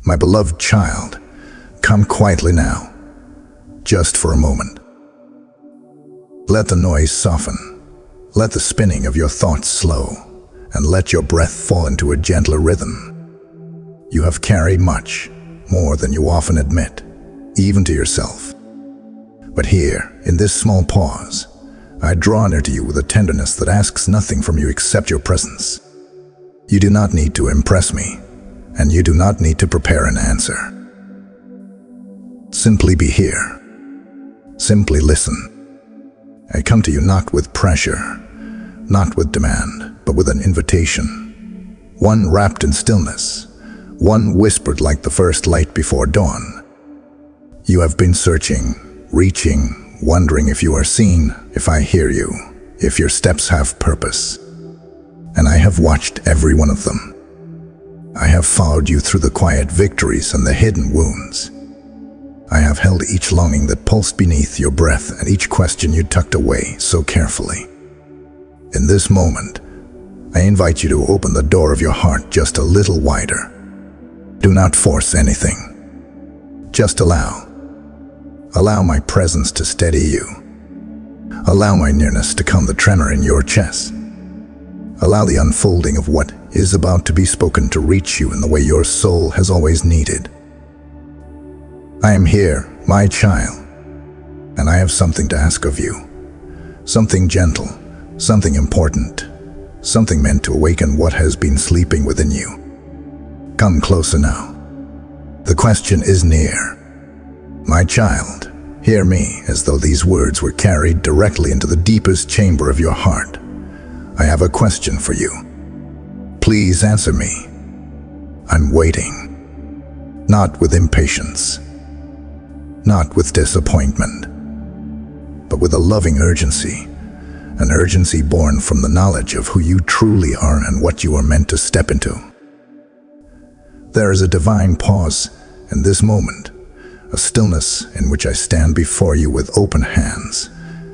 My beloved child, come quietly now, just for a moment. Let the noise soften, let the spinning of your thoughts slow, and let your breath fall into a gentler rhythm. You have carried much, more than you often admit, even to yourself. But here, in this small pause, I draw near to you with a tenderness that asks nothing from you except your presence. You do not need to impress me, and you do not need to prepare an answer. Simply be here. Simply listen. I come to you not with pressure, not with demand, but with an invitation. One wrapped in stillness, one whispered like the first light before dawn. You have been searching, reaching, wondering if you are seen, if I hear you, if your steps have purpose. And I have watched every one of them. I have followed you through the quiet victories and the hidden wounds. I have held each longing that pulsed beneath your breath and each question you tucked away so carefully. In this moment, I invite you to open the door of your heart just a little wider. Do not force anything. Just allow. Allow my presence to steady you. Allow my nearness to calm the tremor in your chest. Allow the unfolding of what is about to be spoken to reach you in the way your soul has always needed. I am here, my child, and I have something to ask of you. Something gentle, something important, something meant to awaken what has been sleeping within you. Come closer now. The question is near. My child, hear me as though these words were carried directly into the deepest chamber of your heart. I have a question for you. Please answer me. I'm waiting. Not with impatience. Not with disappointment. But with a loving urgency. An urgency born from the knowledge of who you truly are and what you are meant to step into. There is a divine pause in this moment. A stillness in which I stand before you with open hands,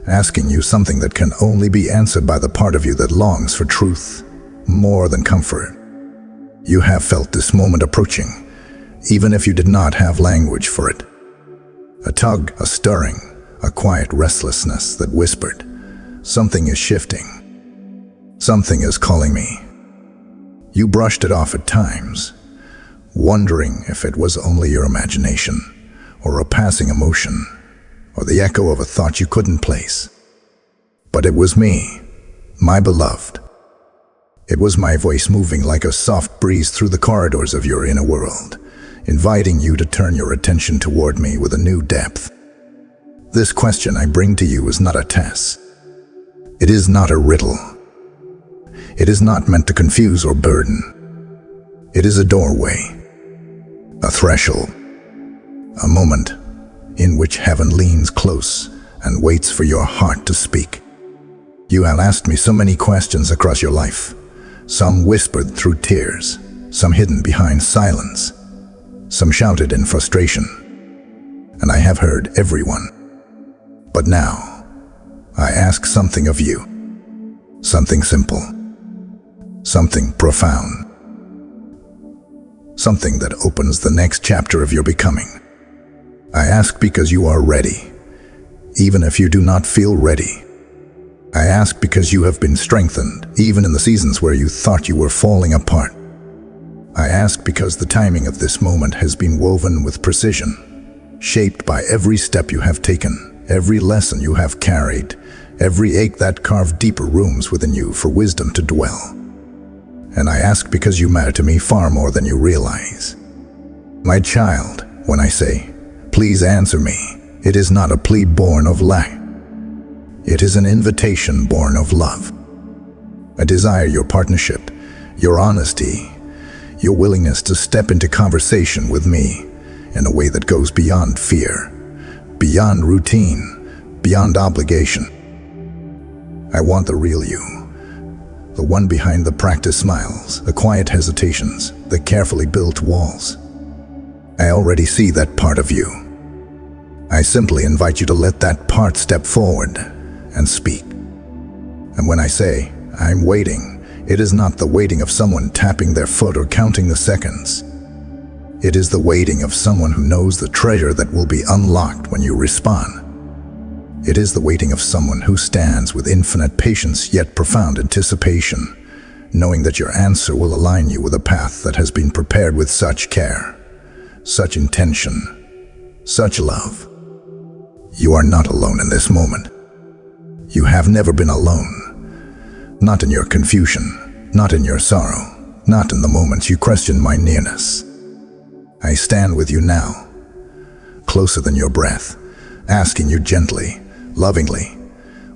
asking you something that can only be answered by the part of you that longs for truth, more than comfort. You have felt this moment approaching, even if you did not have language for it. A tug, a stirring, a quiet restlessness that whispered, something is shifting. Something is calling me. You brushed it off at times, wondering if it was only your imagination, or a passing emotion, or the echo of a thought you couldn't place. But it was me, my beloved. It was my voice moving like a soft breeze through the corridors of your inner world, inviting you to turn your attention toward me with a new depth. This question I bring to you is not a test. It is not a riddle. It is not meant to confuse or burden. It is a doorway, a threshold, a moment in which heaven leans close and waits for your heart to speak. You have asked me so many questions across your life, some whispered through tears, some hidden behind silence, some shouted in frustration, and I have heard every one. But now, I ask something of you, something simple, something profound, something that opens the next chapter of your becoming. I ask because you are ready, even if you do not feel ready. I ask because you have been strengthened, even in the seasons where you thought you were falling apart. I ask because the timing of this moment has been woven with precision, shaped by every step you have taken, every lesson you have carried, every ache that carved deeper rooms within you for wisdom to dwell. And I ask because you matter to me far more than you realize. My child, when I say, please answer me, it is not a plea born of lack. It is an invitation born of love. I desire your partnership, your honesty, your willingness to step into conversation with me in a way that goes beyond fear, beyond routine, beyond obligation. I want the real you, the one behind the practiced smiles, the quiet hesitations, the carefully built walls. I already see that part of you. I simply invite you to let that part step forward and speak. And when I say, I'm waiting, it is not the waiting of someone tapping their foot or counting the seconds. It is the waiting of someone who knows the treasure that will be unlocked when you respond. It is the waiting of someone who stands with infinite patience yet profound anticipation, knowing that your answer will align you with a path that has been prepared with such care, such intention, such love. You are not alone in this moment. You have never been alone. Not in your confusion, not in your sorrow, not in the moments you question my nearness. I stand with you now, closer than your breath, asking you gently, lovingly,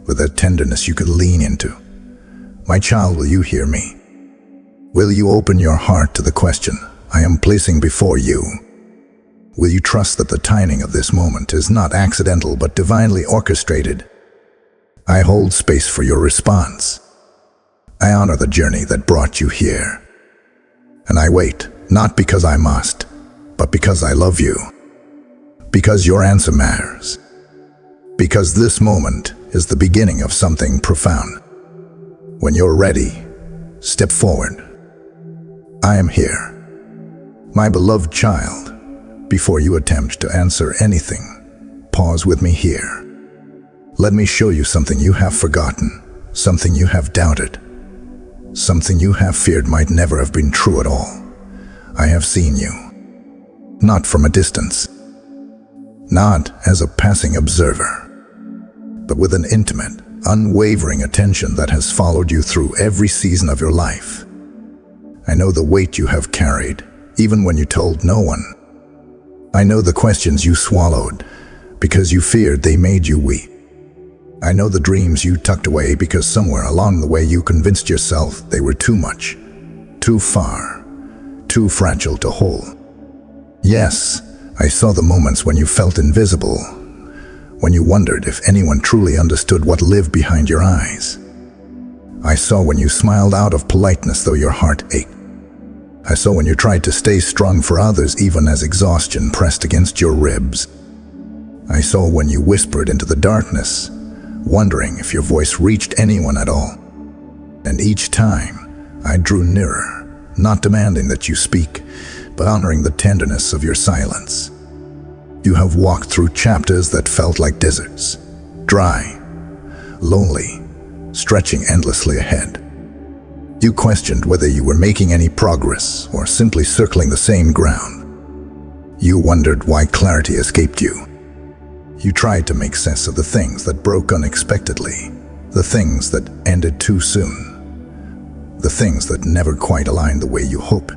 with a tenderness you could lean into. My child, will you hear me? Will you open your heart to the question I am placing before you? Will you trust that the timing of this moment is not accidental but divinely orchestrated? I hold space for your response. I honor the journey that brought you here. And I wait, not because I must, but because I love you. Because your answer matters. Because this moment is the beginning of something profound. When you're ready, step forward. I am here. My beloved child, before you attempt to answer anything, pause with me here. Let me show you something you have forgotten, something you have doubted, something you have feared might never have been true at all. I have seen you, not from a distance, not as a passing observer, but with an intimate, unwavering attention that has followed you through every season of your life. I know the weight you have carried, even when you told no one. I know the questions you swallowed because you feared they made you weak. I know the dreams you tucked away because somewhere along the way you convinced yourself they were too much, too far, too fragile to hold. Yes, I saw the moments when you felt invisible, when you wondered if anyone truly understood what lived behind your eyes. I saw when you smiled out of politeness though your heart ached. I saw when you tried to stay strong for others even as exhaustion pressed against your ribs. I saw when you whispered into the darkness, wondering if your voice reached anyone at all. And each time, I drew nearer, not demanding that you speak, but honoring the tenderness of your silence. You have walked through chapters that felt like deserts, dry, lonely, stretching endlessly ahead. You questioned whether you were making any progress or simply circling the same ground. You wondered why clarity escaped you. You tried to make sense of the things that broke unexpectedly, the things that ended too soon, the things that never quite aligned the way you hoped.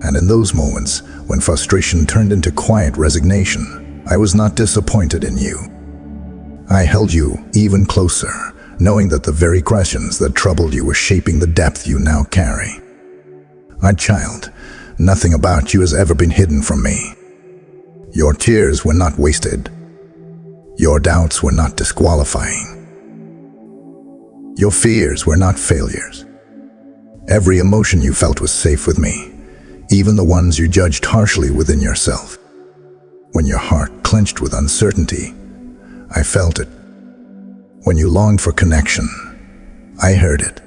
And in those moments, when frustration turned into quiet resignation, I was not disappointed in you. I held you even closer, knowing that the very questions that troubled you were shaping the depth you now carry. My child, nothing about you has ever been hidden from me. Your tears were not wasted. Your doubts were not disqualifying. Your fears were not failures. Every emotion you felt was safe with me, even the ones you judged harshly within yourself. When your heart clenched with uncertainty, I felt it. When you longed for connection, I heard it.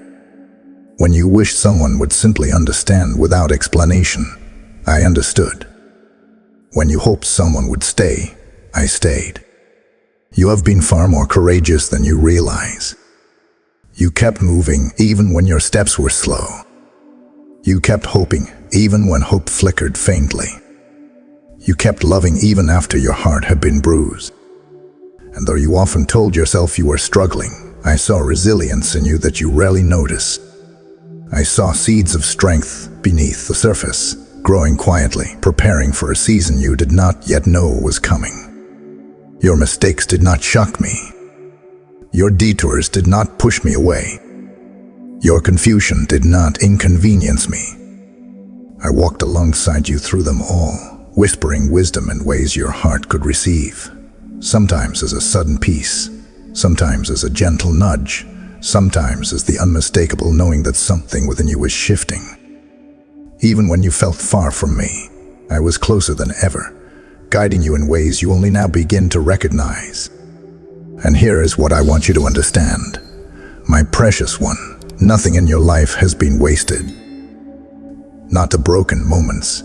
When you wished someone would simply understand without explanation, I understood. When you hoped someone would stay, I stayed. You have been far more courageous than you realize. You kept moving even when your steps were slow. You kept hoping even when hope flickered faintly. You kept loving even after your heart had been bruised. And though you often told yourself you were struggling, I saw resilience in you that you rarely noticed. I saw seeds of strength beneath the surface, growing quietly, preparing for a season you did not yet know was coming. Your mistakes did not shock me. Your detours did not push me away. Your confusion did not inconvenience me. I walked alongside you through them all, whispering wisdom in ways your heart could receive. Sometimes as a sudden peace, sometimes as a gentle nudge, sometimes as the unmistakable knowing that something within you was shifting. Even when you felt far from me, I was closer than ever, guiding you in ways you only now begin to recognize. And here is what I want you to understand. My precious one, nothing in your life has been wasted. Not the broken moments,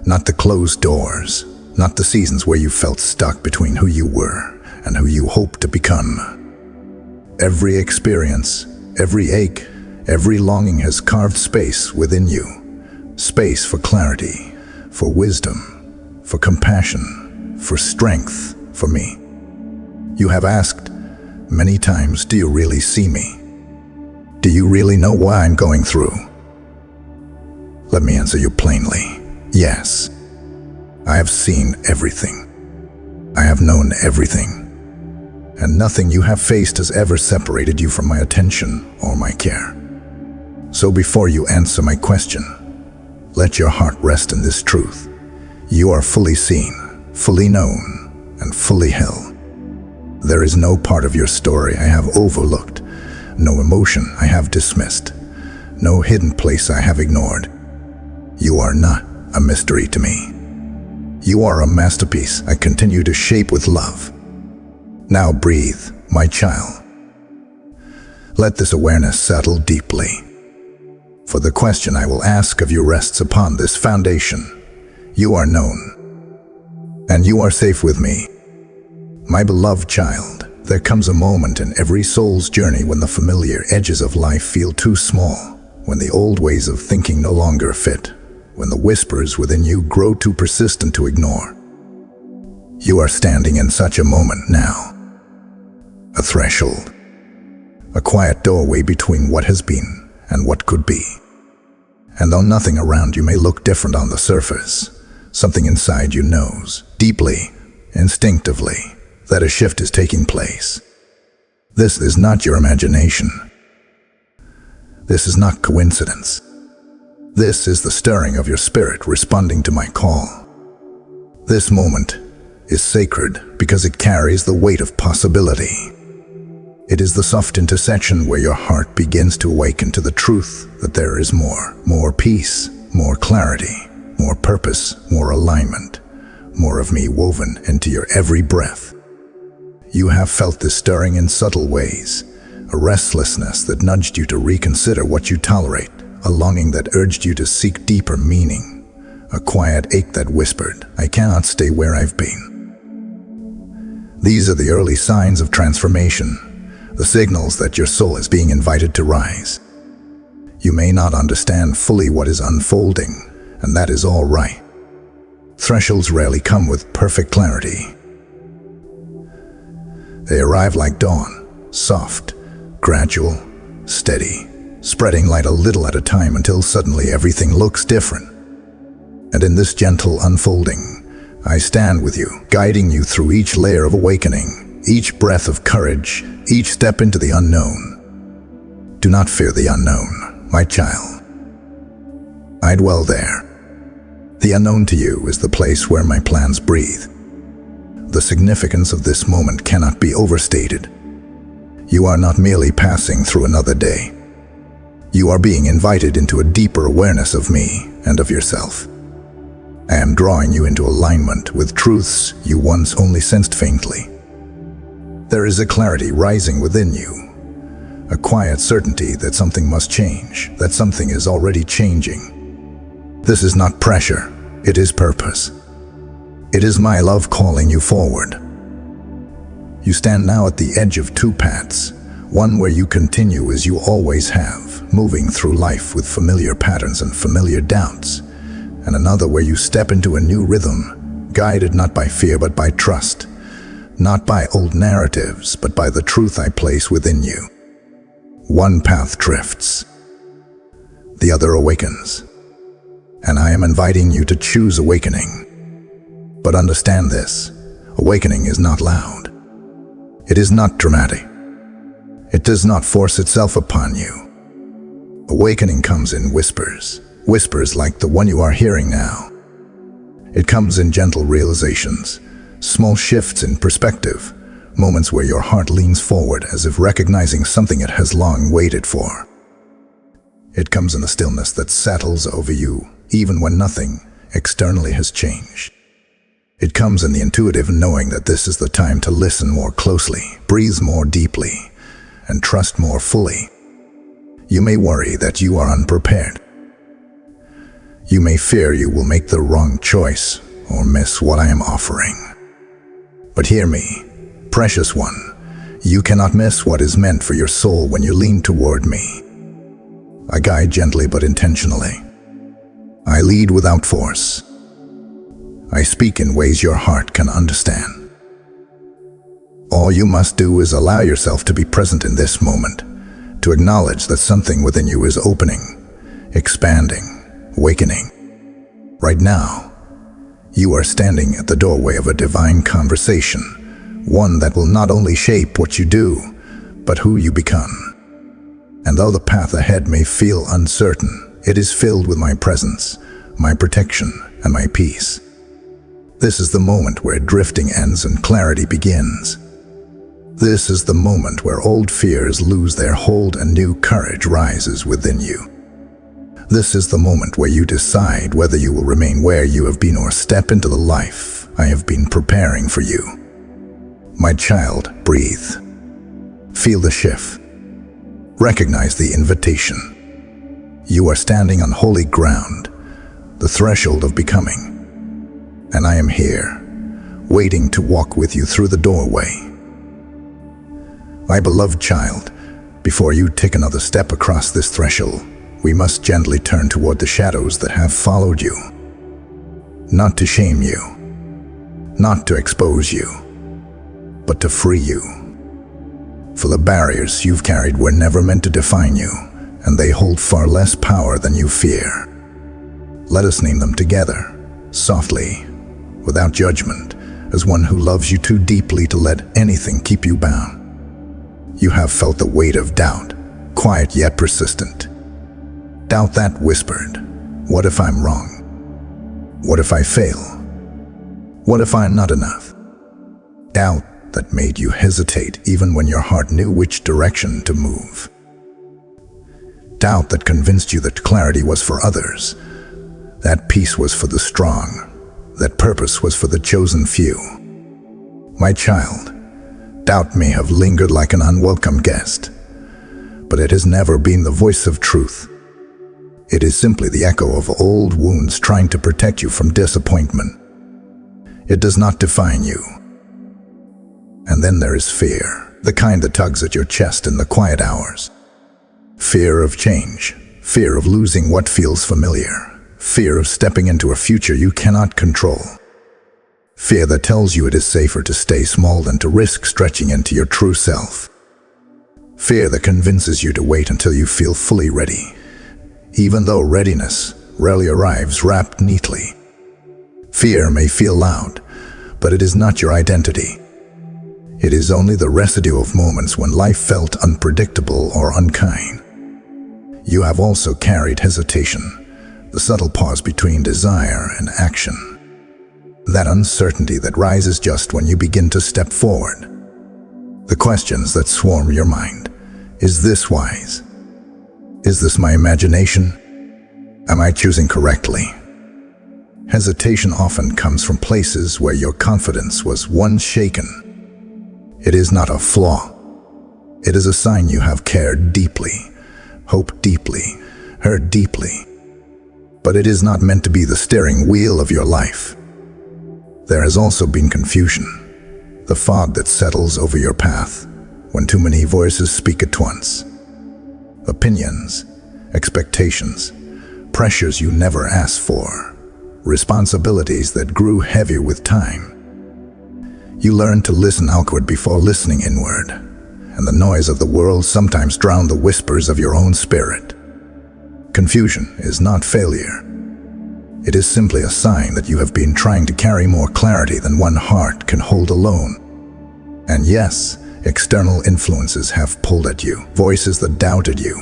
Not the closed doors, not the seasons where you felt stuck between who you were and who you hoped to become. Every experience, every ache, every longing has carved space within you. Space for clarity, for wisdom, for compassion, for strength, for me. You have asked many times, do you really see me? Do you really know why I'm going through? Let me answer you plainly. Yes. I have seen everything. I have known everything. And nothing you have faced has ever separated you from my attention or my care. So before you answer my question, let your heart rest in this truth. You are fully seen, fully known, and fully held. There is no part of your story I have overlooked, no emotion I have dismissed, no hidden place I have ignored. You are not a mystery to me. You are a masterpiece I continue to shape with love. Now breathe, my child. Let this awareness settle deeply. For the question I will ask of you rests upon this foundation. You are known, and you are safe with me. My beloved child, there comes a moment in every soul's journey when the familiar edges of life feel too small, when the old ways of thinking no longer fit, when the whispers within you grow too persistent to ignore. You are standing in such a moment now. A threshold, a quiet doorway between what has been and what could be. And though nothing around you may look different on the surface, something inside you knows, deeply, instinctively, that a shift is taking place. This is not your imagination. This is not coincidence. This is the stirring of your spirit responding to my call. This moment is sacred because it carries the weight of possibility. It is the soft intersection where your heart begins to awaken to the truth that there is more peace, more clarity, more purpose, more alignment, more of me woven into your every breath. You have felt this stirring in subtle ways, a restlessness that nudged you to reconsider what you tolerate, a longing that urged you to seek deeper meaning, a quiet ache that whispered, I cannot stay where I've been. These are the early signs of transformation, the signals that your soul is being invited to rise. You may not understand fully what is unfolding, and that is all right. Thresholds rarely come with perfect clarity. They arrive like dawn, soft, gradual, steady, spreading light a little at a time until suddenly everything looks different. And in this gentle unfolding, I stand with you, guiding you through each layer of awakening, each breath of courage, each step into the unknown. Do not fear the unknown, my child. I dwell there. The unknown to you is the place where my plans breathe. The significance of this moment cannot be overstated. You are not merely passing through another day. You are being invited into a deeper awareness of me and of yourself. I am drawing you into alignment with truths you once only sensed faintly. There is a clarity rising within you, a quiet certainty that something must change, that something is already changing. This is not pressure, it is purpose. It is my love calling you forward. You stand now at the edge of two paths, one where you continue as you always have, moving through life with familiar patterns and familiar doubts, and another where you step into a new rhythm, guided not by fear but by trust, not by old narratives but by the truth I place within you. One path drifts, the other awakens, and I am inviting you to choose awakening. But understand this, awakening is not loud. It is not dramatic. It does not force itself upon you. Awakening comes in whispers, whispers like the one you are hearing now. It comes in gentle realizations, small shifts in perspective, moments where your heart leans forward as if recognizing something it has long waited for. It comes in the stillness that settles over you, even when nothing externally has changed. It comes in the intuitive knowing that this is the time to listen more closely, breathe more deeply, and trust more fully. You may worry that you are unprepared. You may fear you will make the wrong choice or miss what I am offering. But hear me, precious one. You cannot miss what is meant for your soul when you lean toward me. I guide gently but intentionally. I lead without force. I speak in ways your heart can understand. All you must do is allow yourself to be present in this moment, to acknowledge that something within you is opening, expanding, awakening. Right now, you are standing at the doorway of a divine conversation, one that will not only shape what you do, but who you become. And though the path ahead may feel uncertain, it is filled with my presence, my protection, and my peace. This is the moment where drifting ends and clarity begins. This is the moment where old fears lose their hold and new courage rises within you. This is the moment where you decide whether you will remain where you have been or step into the life I have been preparing for you. My child, breathe. Feel the shift. Recognize the invitation. You are standing on holy ground, the threshold of becoming. And I am here, waiting to walk with you through the doorway. My beloved child, before you take another step across this threshold, we must gently turn toward the shadows that have followed you. Not to shame you, not to expose you, but to free you. For the barriers you've carried were never meant to define you, and they hold far less power than you fear. Let us name them together, softly, without judgment, as one who loves you too deeply to let anything keep you bound. You have felt the weight of doubt, quiet yet persistent. Doubt that whispered, "What if I'm wrong? What if I fail? What if I'm not enough?" Doubt that made you hesitate even when your heart knew which direction to move. Doubt that convinced you that clarity was for others, that peace was for the strong, that purpose was for the chosen few. My child, doubt may have lingered like an unwelcome guest, but it has never been the voice of truth. It is simply the echo of old wounds trying to protect you from disappointment. It does not define you. And then there is fear, the kind that tugs at your chest in the quiet hours. Fear of change, fear of losing what feels familiar, fear of stepping into a future you cannot control. Fear that tells you it is safer to stay small than to risk stretching into your true self. Fear that convinces you to wait until you feel fully ready, even though readiness rarely arrives wrapped neatly. Fear may feel loud, but it is not your identity. It is only the residue of moments when life felt unpredictable or unkind. You have also carried hesitation, the subtle pause between desire and action. That uncertainty that rises just when you begin to step forward. The questions that swarm your mind. Is this wise? Is this my imagination? Am I choosing correctly? Hesitation often comes from places where your confidence was once shaken. It is not a flaw. It is a sign you have cared deeply, hoped deeply, heard deeply. But it is not meant to be the steering wheel of your life. There has also been confusion, the fog that settles over your path when too many voices speak at once. Opinions, expectations, pressures you never asked for, responsibilities that grew heavier with time. You learn to listen outward before listening inward, and the noise of the world sometimes drowned the whispers of your own spirit. Confusion is not failure. It is simply a sign that you have been trying to carry more clarity than one heart can hold alone. And yes, external influences have pulled at you, voices that doubted you,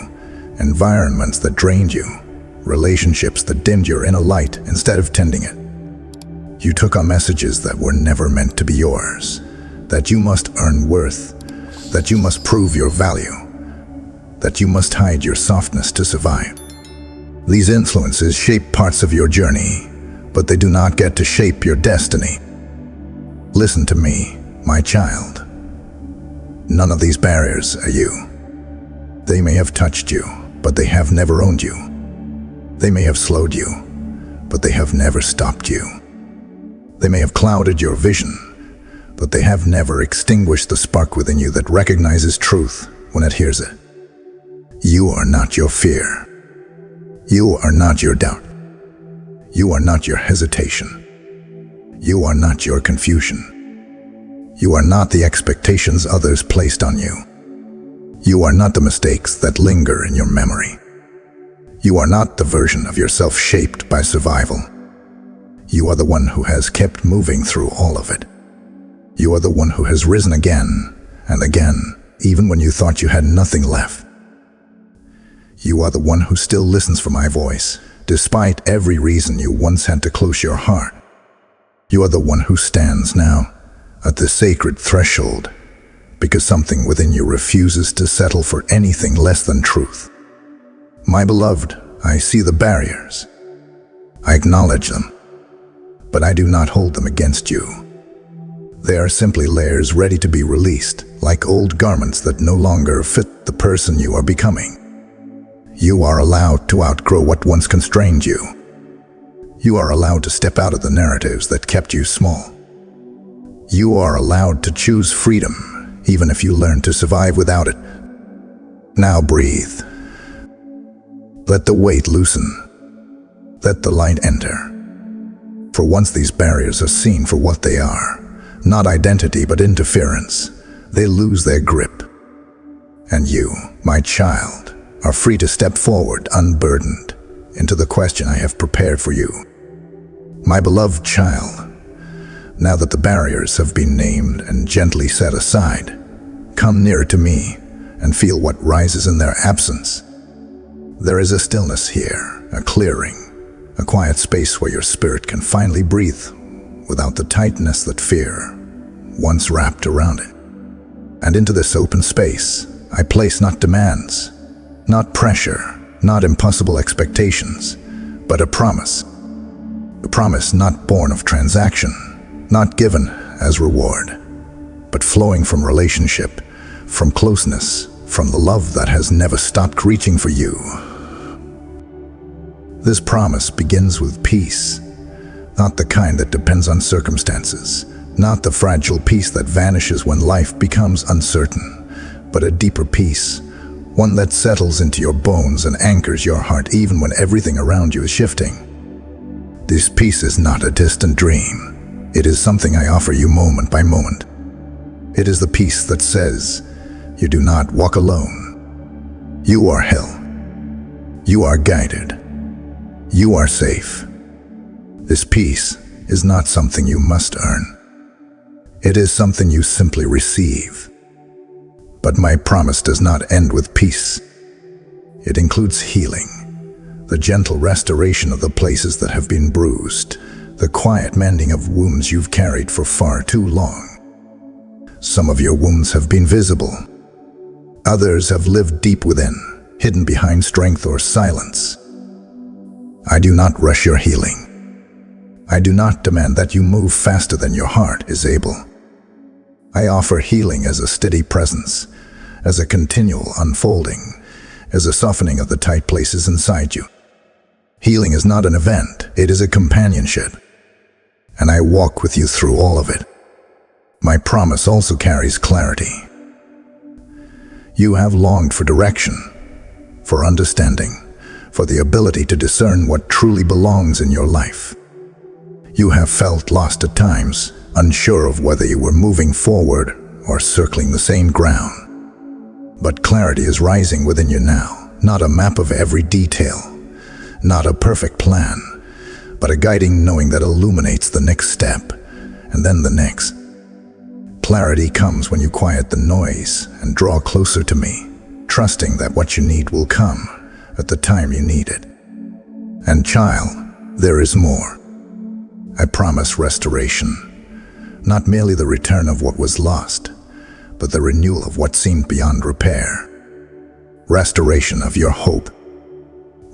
environments that drained you, relationships that dimmed your inner light instead of tending it. You took on messages that were never meant to be yours, that you must earn worth, that you must prove your value, that you must hide your softness to survive. These influences shape parts of your journey, but they do not get to shape your destiny. Listen to me, my child. None of these barriers are you. They may have touched you, but they have never owned you. They may have slowed you, but they have never stopped you. They may have clouded your vision, but they have never extinguished the spark within you that recognizes truth when it hears it. You are not your fear. You are not your doubt. You are not your hesitation. You are not your confusion. You are not the expectations others placed on you. You are not the mistakes that linger in your memory. You are not the version of yourself shaped by survival. You are the one who has kept moving through all of it. You are the one who has risen again and again, even when you thought you had nothing left. You are the one who still listens for my voice, despite every reason you once had to close your heart. You are the one who stands now at the sacred threshold, because something within you refuses to settle for anything less than truth. My beloved, I see the barriers. I acknowledge them, but I do not hold them against you. They are simply layers ready to be released, like old garments that no longer fit the person you are becoming. You are allowed to outgrow what once constrained you. You are allowed to step out of the narratives that kept you small. You are allowed to choose freedom, even if you learn to survive without it. Now breathe. Let the weight loosen. Let the light enter. For once these barriers are seen for what they are, not identity but interference, they lose their grip. And you, my child, are free to step forward unburdened into the question I have prepared for you. My beloved child, now that the barriers have been named and gently set aside, come nearer to me and feel what rises in their absence. There is a stillness here, a clearing, a quiet space where your spirit can finally breathe without the tightness that fear once wrapped around it. And into this open space, I place not demands, not pressure, not impossible expectations, but a promise. A promise not born of transaction, not given as reward, but flowing from relationship, from closeness, from the love that has never stopped reaching for you. This promise begins with peace, not the kind that depends on circumstances, not the fragile peace that vanishes when life becomes uncertain, but a deeper peace, one that settles into your bones and anchors your heart even when everything around you is shifting. This peace is not a distant dream. It is something I offer you moment by moment. It is the peace that says, you do not walk alone. You are held. You are guided. You are safe. This peace is not something you must earn. It is something you simply receive. But my promise does not end with peace. It includes healing, the gentle restoration of the places that have been bruised, the quiet mending of wounds you've carried for far too long. Some of your wounds have been visible. Others have lived deep within, hidden behind strength or silence. I do not rush your healing. I do not demand that you move faster than your heart is able. I offer healing as a steady presence, as a continual unfolding, as a softening of the tight places inside you. Healing is not an event, it is a companionship. And I walk with you through all of it. My promise also carries clarity. You have longed for direction, for understanding, for the ability to discern what truly belongs in your life. You have felt lost at times, unsure of whether you were moving forward or circling the same ground. But clarity is rising within you now, not a map of every detail, not a perfect plan, but a guiding knowing that illuminates the next step, and then the next. Clarity comes when you quiet the noise and draw closer to me, trusting that what you need will come at the time you need it. And child, there is more. I promise restoration, not merely the return of what was lost, but the renewal of what seemed beyond repair. Restoration of your hope,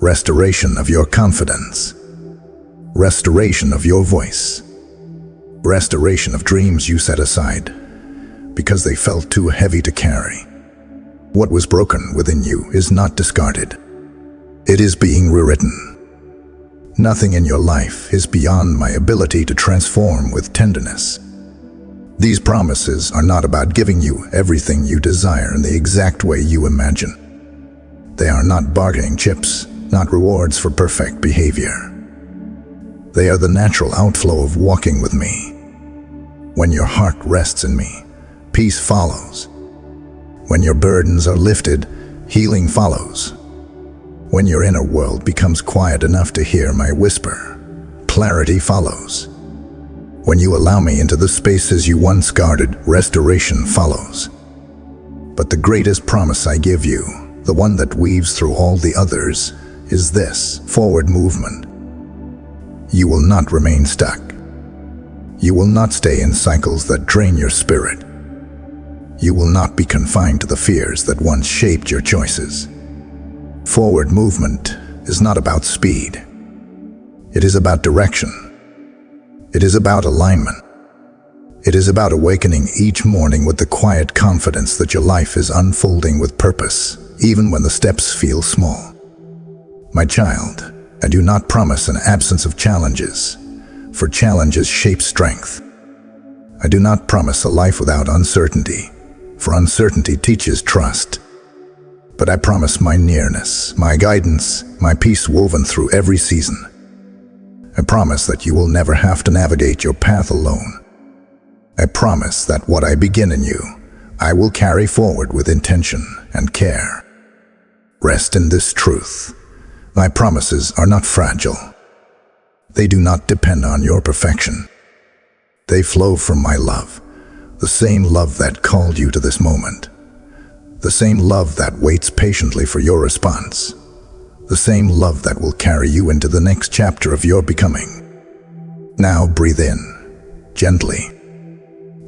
restoration of your confidence, restoration of your voice, restoration of dreams you set aside because they felt too heavy to carry. What was broken within you is not discarded. It is being rewritten. Nothing in your life is beyond my ability to transform with tenderness. These promises are not about giving you everything you desire in the exact way you imagine. They are not bargaining chips, not rewards for perfect behavior. They are the natural outflow of walking with me. When your heart rests in me, peace follows. When your burdens are lifted, healing follows. When your inner world becomes quiet enough to hear my whisper, clarity follows. When you allow me into the spaces you once guarded, restoration follows. But the greatest promise I give you, the one that weaves through all the others, is this: forward movement. You will not remain stuck. You will not stay in cycles that drain your spirit. You will not be confined to the fears that once shaped your choices. Forward movement is not about speed. It is about direction. It is about alignment. It is about awakening each morning with the quiet confidence that your life is unfolding with purpose, even when the steps feel small. My child, I do not promise an absence of challenges, for challenges shape strength. I do not promise a life without uncertainty, for uncertainty teaches trust. But I promise my nearness, my guidance, my peace woven through every season. I promise that you will never have to navigate your path alone. I promise that what I begin in you, I will carry forward with intention and care. Rest in this truth. My promises are not fragile. They do not depend on your perfection. They flow from my love, the same love that called you to this moment, the same love that waits patiently for your response, the same love that will carry you into the next chapter of your becoming. Now breathe in, gently.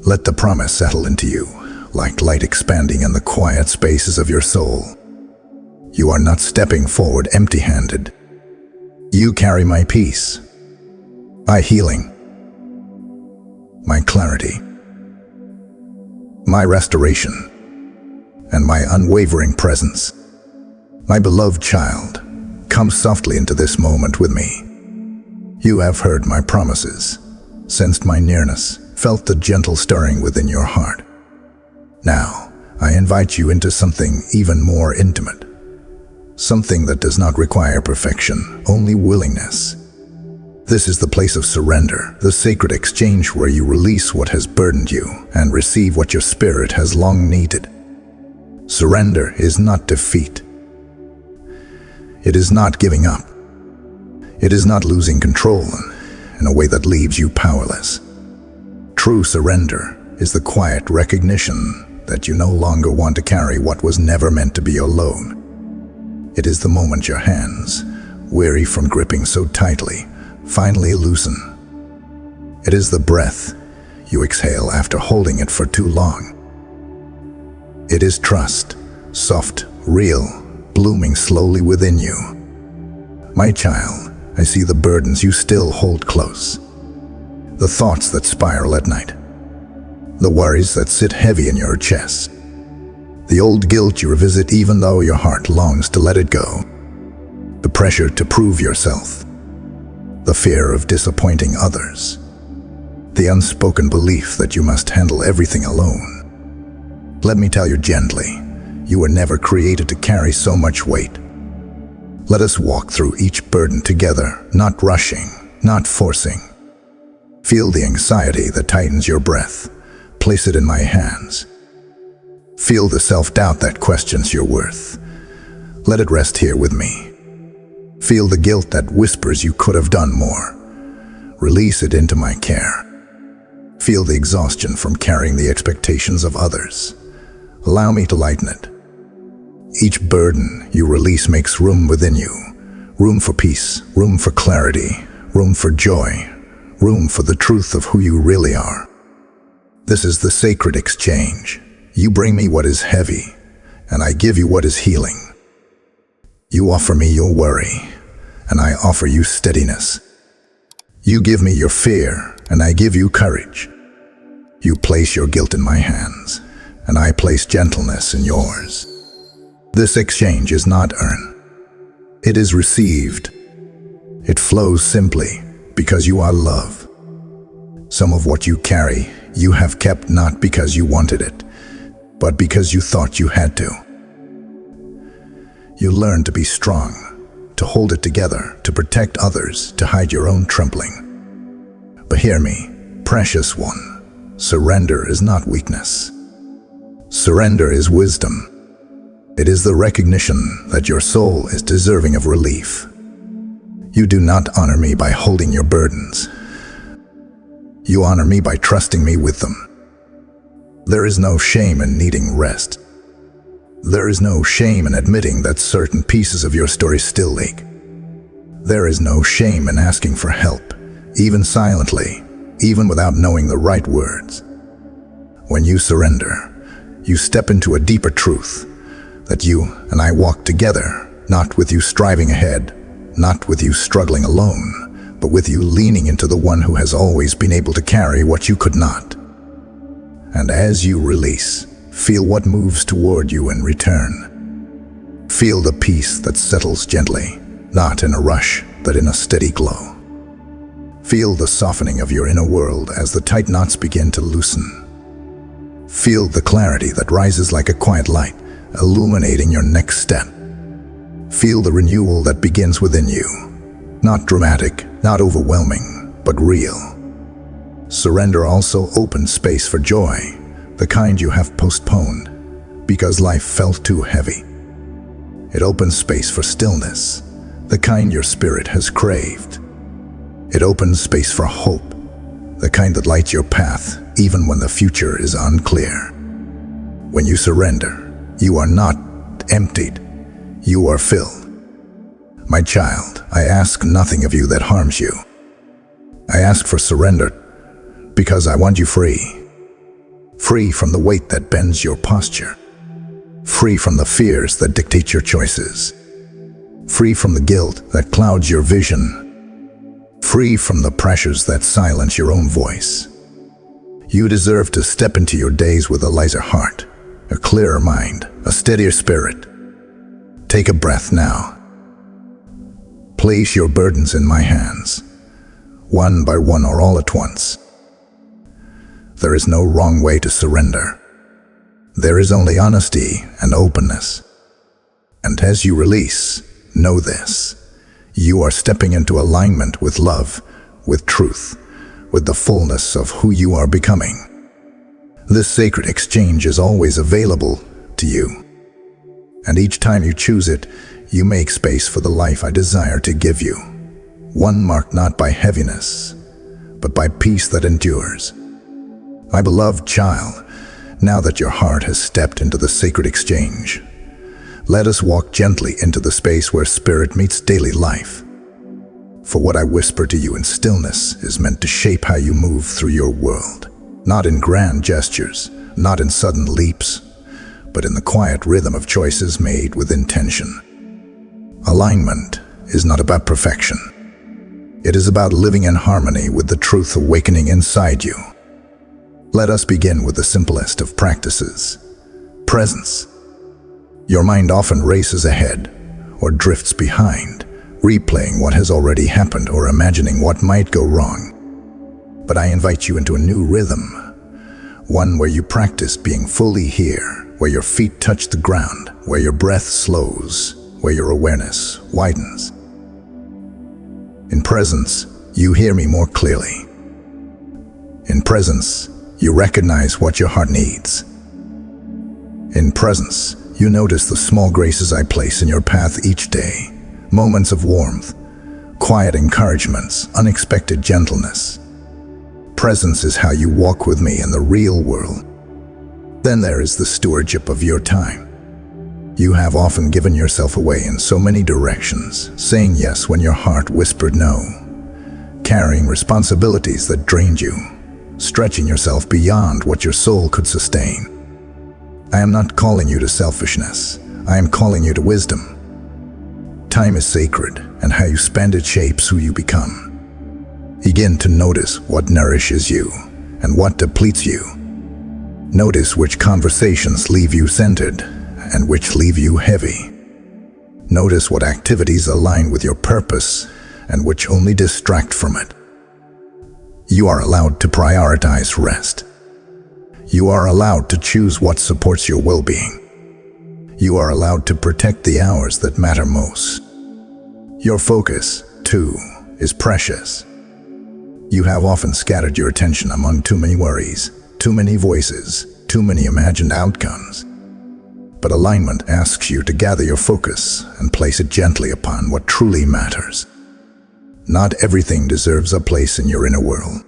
Let the promise settle into you, like light expanding in the quiet spaces of your soul. You are not stepping forward empty-handed. You carry my peace, my healing, my clarity, my restoration, and my unwavering presence. My beloved child, come softly into this moment with me. You have heard my promises, sensed my nearness, felt the gentle stirring within your heart. Now, I invite you into something even more intimate. Something that does not require perfection, only willingness. This is the place of surrender, the sacred exchange where you release what has burdened you and receive what your spirit has long needed. Surrender is not defeat. It is not giving up. It is not losing control in a way that leaves you powerless. True surrender is the quiet recognition that you no longer want to carry what was never meant to be your load. It is the moment your hands, weary from gripping so tightly, finally loosen. It is the breath you exhale after holding it for too long. It is trust, soft, real, blooming slowly within you. My child, I see the burdens you still hold close. The thoughts that spiral at night. The worries that sit heavy in your chest. The old guilt you revisit even though your heart longs to let it go. The pressure to prove yourself. The fear of disappointing others. The unspoken belief that you must handle everything alone. Let me tell you gently, you were never created to carry so much weight. Let us walk through each burden together, not rushing, not forcing. Feel the anxiety that tightens your breath. Place it in my hands. Feel the self-doubt that questions your worth. Let it rest here with me. Feel the guilt that whispers you could have done more. Release it into my care. Feel the exhaustion from carrying the expectations of others. Allow me to lighten it. Each burden you release makes room within you. Room for peace, room for clarity, room for joy, room for the truth of who you really are. This is the sacred exchange. You bring me what is heavy, and I give you what is healing. You offer me your worry, and I offer you steadiness. You give me your fear, and I give you courage. You place your guilt in my hands, and I place gentleness in yours. This exchange is not earned. It is received. It flows simply because you are love. Some of what you carry, you have kept not because you wanted it, but because you thought you had to. You learn to be strong, to hold it together, to protect others, to hide your own trembling. But hear me, precious one, surrender is not weakness. Surrender is wisdom. It is the recognition that your soul is deserving of relief. You do not honor me by holding your burdens. You honor me by trusting me with them. There is no shame in needing rest. There is no shame in admitting that certain pieces of your story still leak. There is no shame in asking for help, even silently, even without knowing the right words. When you surrender, you step into a deeper truth, that you and I walk together, not with you striving ahead, not with you struggling alone, but with you leaning into the one who has always been able to carry what you could not. And as you release, feel what moves toward you in return. Feel the peace that settles gently, not in a rush, but in a steady glow. Feel the softening of your inner world as the tight knots begin to loosen. Feel the clarity that rises like a quiet light, illuminating your next step. Feel the renewal that begins within you. Not dramatic, not overwhelming, but real. Surrender also opens space for joy, the kind you have postponed because life felt too heavy. It opens space for stillness, the kind your spirit has craved. It opens space for hope, the kind that lights your path even when the future is unclear. When you surrender, you are not emptied, you are filled. My child, I ask nothing of you that harms you. I ask for surrender because I want you free. Free from the weight that bends your posture. Free from the fears that dictate your choices. Free from the guilt that clouds your vision. Free from the pressures that silence your own voice. You deserve to step into your days with a lighter heart, a clearer mind, a steadier spirit. Take a breath now. Place your burdens in my hands, one by one or all at once. There is no wrong way to surrender. There is only honesty and openness. And as you release, know this: you are stepping into alignment with love, with truth, with the fullness of who you are becoming. This sacred exchange is always available to you. And each time you choose it, you make space for the life I desire to give you. One marked not by heaviness, but by peace that endures. My beloved child, now that your heart has stepped into the sacred exchange, let us walk gently into the space where spirit meets daily life. For what I whisper to you in stillness is meant to shape how you move through your world, not in grand gestures, not in sudden leaps, but in the quiet rhythm of choices made with intention. Alignment is not about perfection. It is about living in harmony with the truth awakening inside you. Let us begin with the simplest of practices: presence. Your mind often races ahead or drifts behind, replaying what has already happened or imagining what might go wrong. But I invite you into a new rhythm, one where you practice being fully here, where your feet touch the ground, where your breath slows, where your awareness widens. In presence, you hear me more clearly. In presence, you recognize what your heart needs. In presence, you notice the small graces I place in your path each day, moments of warmth, quiet encouragements, unexpected gentleness. Presence is how you walk with me in the real world. Then there is the stewardship of your time. You have often given yourself away in so many directions, saying yes when your heart whispered no, carrying responsibilities that drained you, stretching yourself beyond what your soul could sustain. I am not calling you to selfishness. I am calling you to wisdom. Time is sacred, and how you spend it shapes who you become. Begin to notice what nourishes you and what depletes you. Notice which conversations leave you centered and which leave you heavy. Notice what activities align with your purpose and which only distract from it. You are allowed to prioritize rest. You are allowed to choose what supports your well-being. You are allowed to protect the hours that matter most. Your focus, too, is precious. You have often scattered your attention among too many worries, too many voices, too many imagined outcomes. But alignment asks you to gather your focus and place it gently upon what truly matters. Not everything deserves a place in your inner world.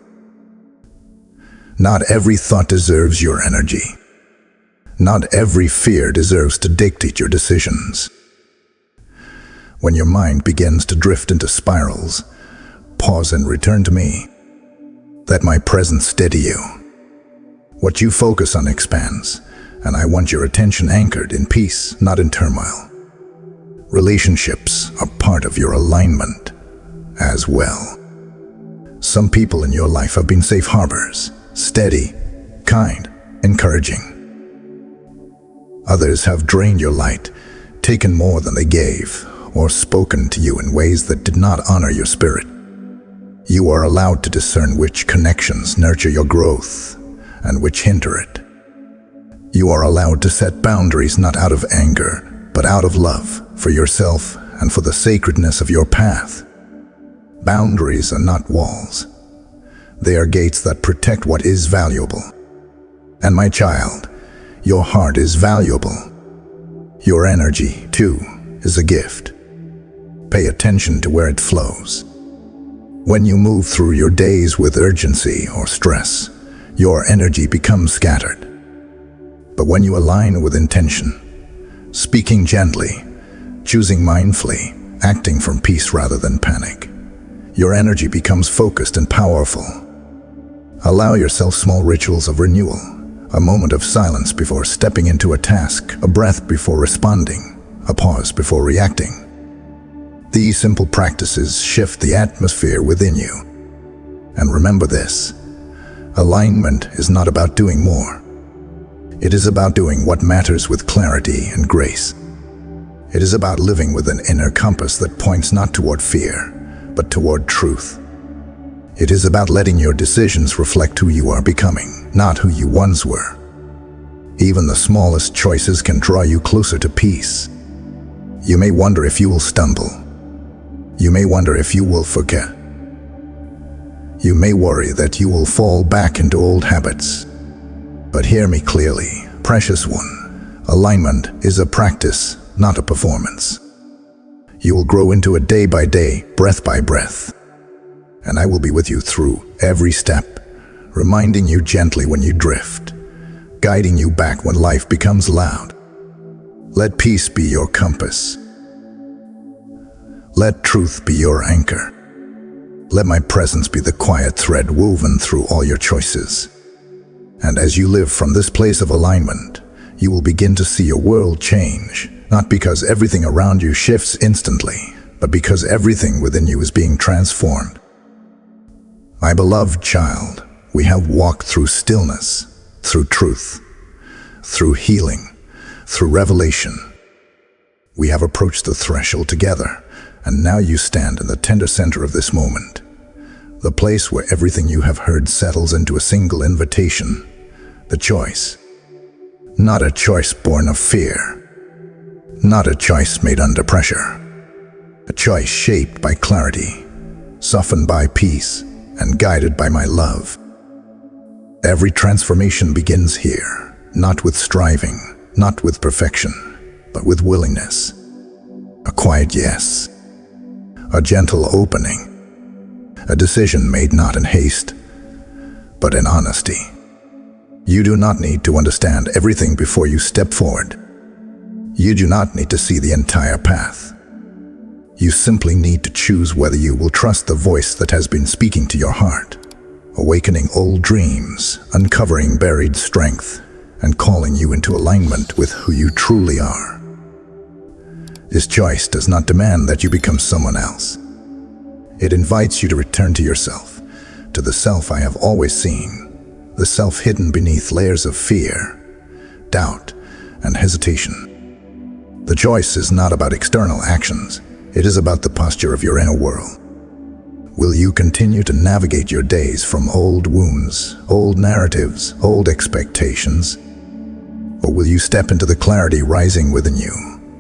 Not every thought deserves your energy. Not every fear deserves to dictate your decisions. When your mind begins to drift into spirals, pause and return to me. Let my presence steady you. What you focus on expands, and I want your attention anchored in peace, not in turmoil. Relationships are part of your alignment as well. Some people in your life have been safe harbors, steady, kind, encouraging. Others have drained your light, taken more than they gave, or spoken to you in ways that did not honor your spirit. You are allowed to discern which connections nurture your growth and which hinder it. You are allowed to set boundaries not out of anger, but out of love for yourself and for the sacredness of your path. Boundaries are not walls. They are gates that protect what is valuable. And my child, your heart is valuable. Your energy, too, is a gift. Pay attention to where it flows. When you move through your days with urgency or stress, your energy becomes scattered. But when you align with intention, speaking gently, choosing mindfully, acting from peace rather than panic, your energy becomes focused and powerful. Allow yourself small rituals of renewal, a moment of silence before stepping into a task, a breath before responding, a pause before reacting. These simple practices shift the atmosphere within you. And remember this, alignment is not about doing more. It is about doing what matters with clarity and grace. It is about living with an inner compass that points not toward fear, but toward truth. It is about letting your decisions reflect who you are becoming, not who you once were. Even the smallest choices can draw you closer to peace. You may wonder if you will stumble. You may wonder if you will forget. You may worry that you will fall back into old habits. But hear me clearly, precious one. Alignment is a practice, not a performance. You will grow into it day by day, breath by breath. And I will be with you through every step, reminding you gently when you drift, guiding you back when life becomes loud. Let peace be your compass. Let truth be your anchor. Let my presence be the quiet thread woven through all your choices. And as you live from this place of alignment, you will begin to see your world change, not because everything around you shifts instantly, but because everything within you is being transformed. My beloved child, we have walked through stillness, through truth, through healing, through revelation. We have approached the threshold together, and now you stand in the tender center of this moment, the place where everything you have heard settles into a single invitation, the choice. Not a choice born of fear, not a choice made under pressure, a choice shaped by clarity, softened by peace, and guided by my love. Every transformation begins here, not with striving, not with perfection, but with willingness. A quiet yes, a gentle opening, a decision made not in haste, but in honesty. You do not need to understand everything before you step forward. You do not need to see the entire path. You simply need to choose whether you will trust the voice that has been speaking to your heart, awakening old dreams, uncovering buried strength, and calling you into alignment with who you truly are. This choice does not demand that you become someone else. It invites you to return to yourself, to the self I have always seen, the self hidden beneath layers of fear, doubt, and hesitation. The choice is not about external actions. It is about the posture of your inner world. Will you continue to navigate your days from old wounds, old narratives, old expectations? Or will you step into the clarity rising within you,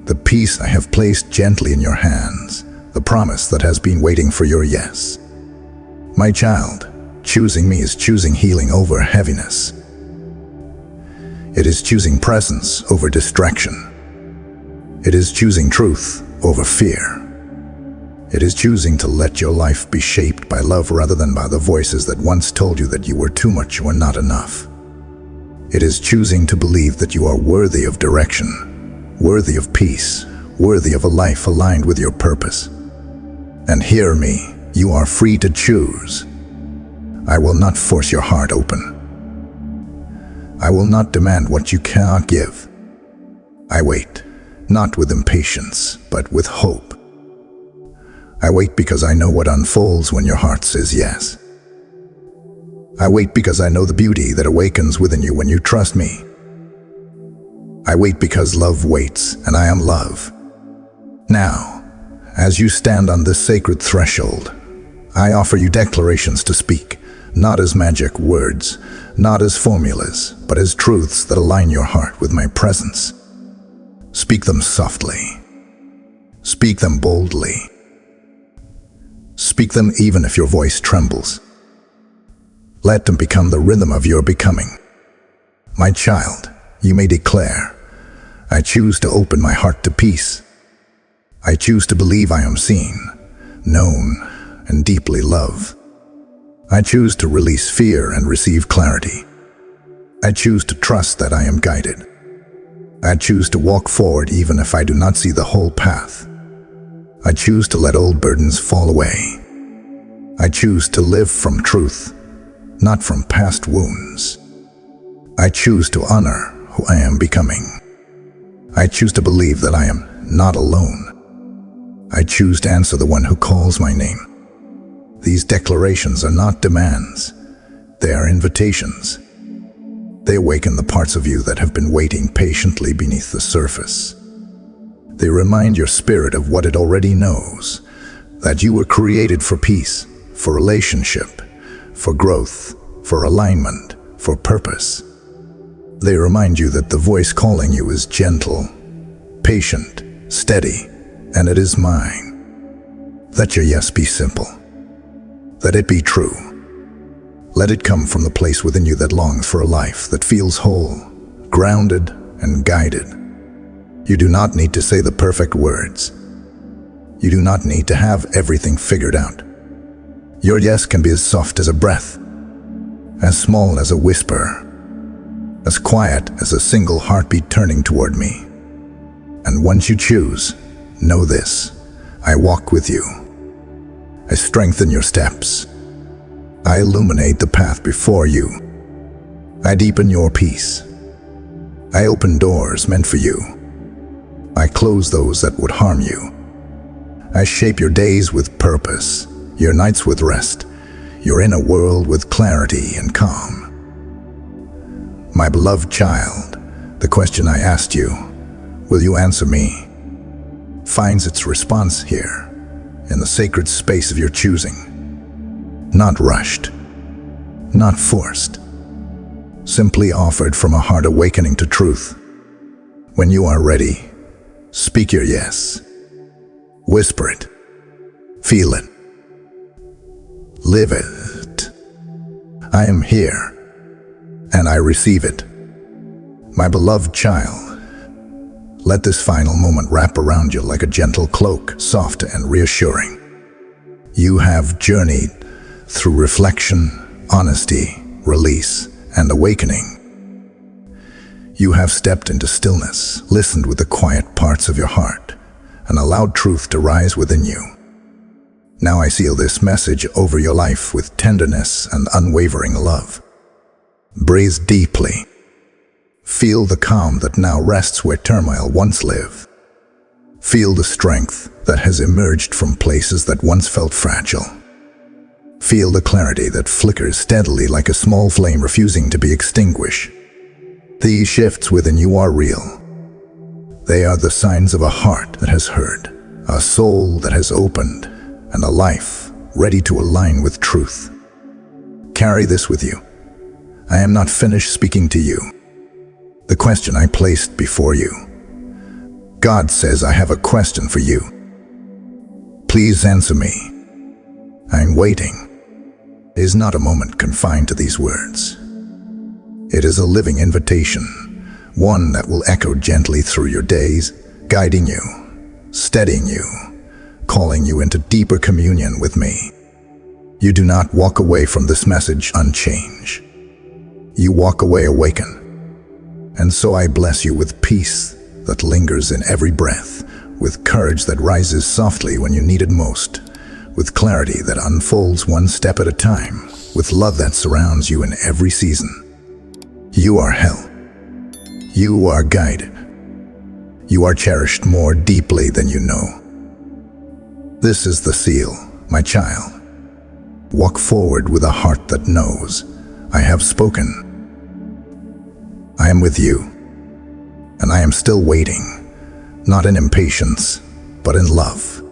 the peace I have placed gently in your hands, the promise that has been waiting for your yes? My child, choosing me is choosing healing over heaviness. It is choosing presence over distraction. It is choosing truth over fear. It is choosing to let your life be shaped by love rather than by the voices that once told you that you were too much or not enough. It is choosing to believe that you are worthy of direction, worthy of peace, worthy of a life aligned with your purpose. And hear me, you are free to choose. I will not force your heart open. I will not demand what you cannot give. I wait, not with impatience, but with hope. I wait because I know what unfolds when your heart says yes. I wait because I know the beauty that awakens within you when you trust me. I wait because love waits, and I am love. Now, as you stand on this sacred threshold, I offer you declarations to speak, not as magic words, not as formulas, but as truths that align your heart with my presence. Speak them softly. Speak them boldly. Speak them even if your voice trembles. Let them become the rhythm of your becoming. My child, you may declare, I choose to open my heart to peace. I choose to believe I am seen, known, and deeply loved. I choose to release fear and receive clarity. I choose to trust that I am guided. I choose to walk forward even if I do not see the whole path. I choose to let old burdens fall away. I choose to live from truth, not from past wounds. I choose to honor who I am becoming. I choose to believe that I am not alone. I choose to answer the one who calls my name. These declarations are not demands. They are invitations. They awaken the parts of you that have been waiting patiently beneath the surface. They remind your spirit of what it already knows, that you were created for peace, for relationship, for growth, for alignment, for purpose. They remind you that the voice calling you is gentle, patient, steady, and it is mine. Let your yes be simple. Let it be true. Let it come from the place within you that longs for a life that feels whole, grounded, and guided. You do not need to say the perfect words. You do not need to have everything figured out. Your yes can be as soft as a breath, as small as a whisper, as quiet as a single heartbeat turning toward me. And once you choose, know this: I walk with you. I strengthen your steps. I illuminate the path before you. I deepen your peace. I open doors meant for you. I close those that would harm you. I shape your days with purpose, your nights with rest, your inner world with clarity and calm. My beloved child, the question I asked you, will you answer me, finds its response here, in the sacred space of your choosing. Not rushed, not forced, simply offered from a heart awakening to truth. When you are ready, speak your yes. Whisper it. Feel it. Live it. I am here, and I receive it. My beloved child, let this final moment wrap around you like a gentle cloak, soft and reassuring. You have journeyed through reflection, honesty, release, and awakening. You have stepped into stillness, listened with the quiet parts of your heart, and allowed truth to rise within you. Now I seal this message over your life with tenderness and unwavering love. Breathe deeply. Feel the calm that now rests where turmoil once lived. Feel the strength that has emerged from places that once felt fragile. Feel the clarity that flickers steadily like a small flame refusing to be extinguished. These shifts within you are real. They are the signs of a heart that has heard, a soul that has opened, and a life ready to align with truth. Carry this with you. I am not finished speaking to you. The question I placed before you. God says I have a question for you. Please answer me. I'm waiting. It is not a moment confined to these words. It is a living invitation, one that will echo gently through your days, guiding you, steadying you, calling you into deeper communion with me. You do not walk away from this message unchanged. You walk away awakened. And so I bless you with peace that lingers in every breath, with courage that rises softly when you need it most, with clarity that unfolds one step at a time, with love that surrounds you in every season. You are held. You are guided. You are cherished more deeply than you know. This is the seal, my child. Walk forward with a heart that knows I have spoken. I am with you, and I am still waiting, not in impatience, but in love.